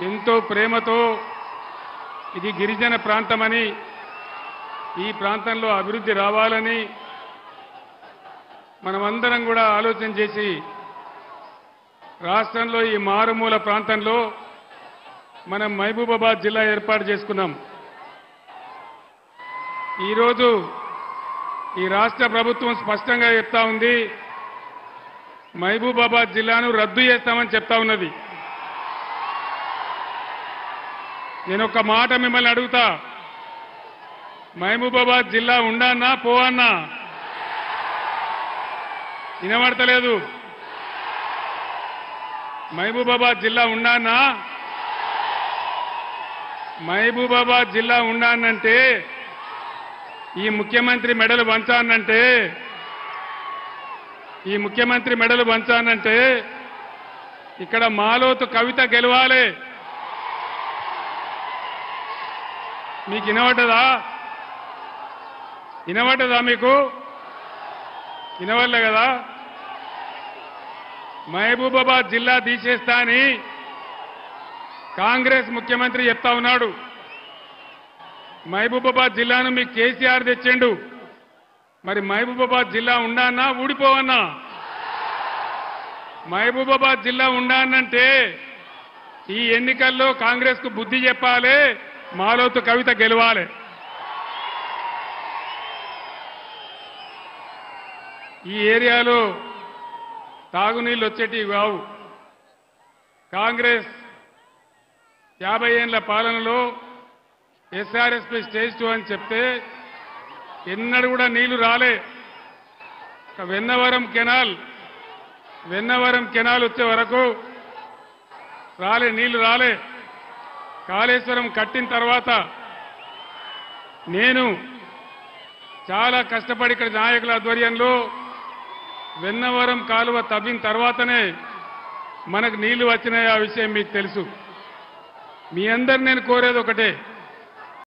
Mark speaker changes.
Speaker 1: ఎంతో ప్రేమతో ఇది గిరిజన ప్రాంతమని, ఈ ప్రాంతంలో అభివృద్ధి రావాలని మనమందరం కూడా ఆలోచన చేసి రాష్ట్రంలో ఈ మారుమూల ప్రాంతంలో మనం మహబూబాబాద్ జిల్లా ఏర్పాటు చేసుకున్నాం. ఈరోజు ఈ రాష్ట్ర ప్రభుత్వం స్పష్టంగా చెప్తా ఉంది, మహబూబాబాద్ జిల్లాను రద్దు చేస్తామని చెప్తా ఉన్నది. నేను ఒక మాట మిమ్మల్ని అడుగుతా, మహబూబాబాద్ జిల్లా ఉండన్నా పోవన్నా? వినబడతలేదు. మహబూబాబాద్ జిల్లా ఉండన్నా? మహబూబాబాద్ జిల్లా ఉండానంటే ఈ ముఖ్యమంత్రి మెడలు వంచానంటే, ఈ ముఖ్యమంత్రి మెడలు వంచానంటే ఇక్కడ మాలోతు కవిత గెలవాలి. మీకు వినబడ్డదా? వినబడ్డదా? మీకు వినవల్లే కదా. మహబూబాబాద్ జిల్లా తీసేస్తా అని కాంగ్రెస్ ముఖ్యమంత్రి చెప్తా ఉన్నాడు. మహబూబాబాద్ జిల్లాను మీకు కేసీఆర్ తెచ్చిండు. మరి మహబూబాబాద్ జిల్లా ఉండానా ఊడిపోవన్నా? మహబూబాబాద్ జిల్లా ఉండానంటే ఈ ఎన్నికల్లో కాంగ్రెస్ కు బుద్ధి చెప్పాలి, మాలోతు కవిత గెలవాలి. ఈ ఏరియాలో తాగునీళ్ళు వచ్చేటివి కావు. కాంగ్రెస్ 50 ఏళ్ల పాలనలో ఎస్ఆర్ఎస్పీ స్టేజ్ 2 అని చెప్తే ఎన్నడూ కూడా నీళ్లు రాలే. వెన్నవరం కెనాల్ వచ్చే వరకు రాలే, నీళ్లు రాలే. కాళేశ్వరం కట్టిన తర్వాత నేను చాలా కష్టపడి ఇక్కడ నాయకుల ఆధ్వర్యంలో వెన్నవరం కాలువ తవ్విన తర్వాతనే మనకు నీళ్లు వచ్చినాయి. ఆ విషయం మీకు తెలుసు. మీ అందరు నేను కోరేది ఒకటే,